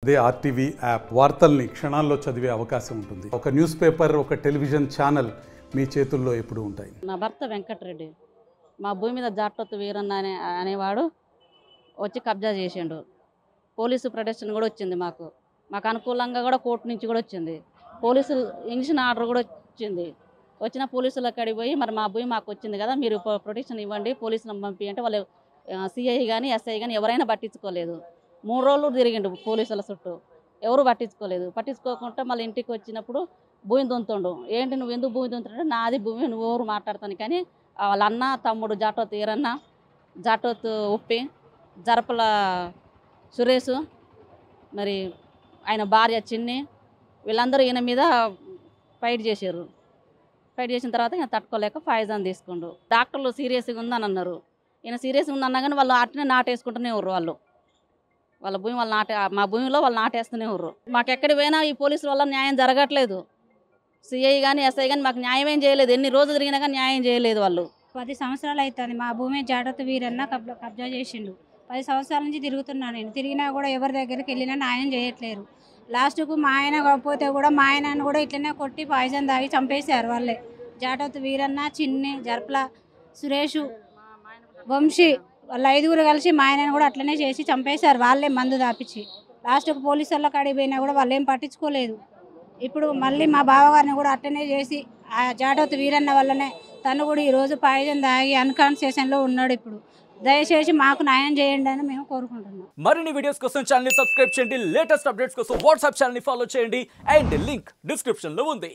అదే RTV app వార్తల్ని క్షణాల్లో చదివే అవకాశం ఉంటుంది. ఒక న్యూస్ పేపర్, ఒక టెలివిజన్ ఛానల్ మీ చేతుల్లో ఎప్పుడూ ఉంటాయి. నా భర్త వెంకటరెడ్డి మా భూమి మీద జాటొత్తు వీరన్న అనేవాడు వచ్చి కబ్జా చేసిండు. పోలీసు ప్రొటెక్షన్ కూడా వచ్చింది. మాకు అనుకూలంగా కూడా కోర్టు నుంచి కూడా వచ్చింది. పోలీసు ఇంజక్షన్ ఆర్డర్ కూడా వచ్చింది. వచ్చిన పోలీసులు అక్కడికి పోయి మరి మా భూమి మాకు వచ్చింది కదా, మీరు ప్రొటెక్షన్ ఇవ్వండి, పోలీసులను పంపి అంటే వాళ్ళు సిఐ కానీ ఎస్ఐ కానీ ఎవరైనా పట్టించుకోలేదు. 3 రోజులు తిరిగిండు పోలీసుల చుట్టూ, ఎవరు పట్టించుకోకుండా మళ్ళీ ఇంటికి వచ్చినప్పుడు భూమి దుంతుండు. ఏంటి నువ్వు ఎందుకు భూమి దుంతుంటే, నాది భూమి, నువ్వు ఎవరు మాట్లాడతాను కానీ వాళ్ళ అన్న తమ్ముడు జాటోత్ ఈరన్న, జాటోత్ ఉప్పి, జరపల సురేష్, మరి ఆయన భార్య చిన్ని, వీళ్ళందరూ ఈయన మీద ఫైట్ చేశారు. ఫైట్ చేసిన తర్వాత ఈయన తట్టుకోలేక ఫాయిజాన్ తీసుకుండు. డాక్టర్లు సీరియస్గా ఉందని అన్నారు. ఈయన సీరియస్గా ఉందన్నా కానీ వాళ్ళు అట్నే నాటేసుకుంటూనే ఉర్రు. వాళ్ళ భూమి వాళ్ళు మా భూమిలో వాళ్ళు నాటేస్తూనే ఉర్రు. మాకు ఎక్కడికి పోయినా ఈ పోలీసుల వల్ల న్యాయం జరగట్లేదు. సిఐ కానీ ఎస్ఐ కానీ మాకు న్యాయం ఏం చేయలేదు. ఎన్ని రోజులు తిరిగినా కానీ న్యాయం చేయలేదు. వాళ్ళు 10 సంవత్సరాలు అవుతుంది మా భూమి జాటొత్తు వీరన్న కబ్జా చేసిండు. 10 సంవత్సరాల నుంచి తిరుగుతున్నాను నేను. తిరిగినా కూడా ఎవరి దగ్గరికి వెళ్ళినా న్యాయం చేయట్లేరు. లాస్ట్కు మా ఆయన కాకపోతే కూడా మా ఆయనను కూడా ఇట్లనే కొట్టి పాయిజన్ తాగి చంపేశారు వాళ్ళే. జాటొత్తు వీరన్న, చిన్ని, జర్పల సురేషు, వంశీ వాళ్ళ 5గురు కలిసి మా ఆయనను కూడా అట్లనే చేసి చంపేశారు. వాళ్ళే మందు దాపించి. లాస్ట్కు పోలీసుల కాడికి పోయినా కూడా వాళ్ళు ఏం పట్టించుకోలేదు. ఇప్పుడు మళ్ళీ మా బావగారిని కూడా అట్లనే చేసి ఆ జాటొత్తు వీరన్న వల్లనే తను కూడా ఈరోజు పాయిజన్ తాగి అన్కాన్షియస్లో ఉన్నాడు. ఇప్పుడు దయచేసి మాకు న్యాయం చేయండి అని మేము కోరుకుంటున్నాం. మరిన్ని వీడియోస్ కోసం ఛానల్ ని సబ్స్క్రైబ్ చేయండి. లేటెస్ట్ అప్డేట్స్ కోసం వాట్సాప్ ఛానల్ ని ఫాలో చేయండి. అండ్ లింక్ డిస్క్రిప్షన్ లో ఉంది.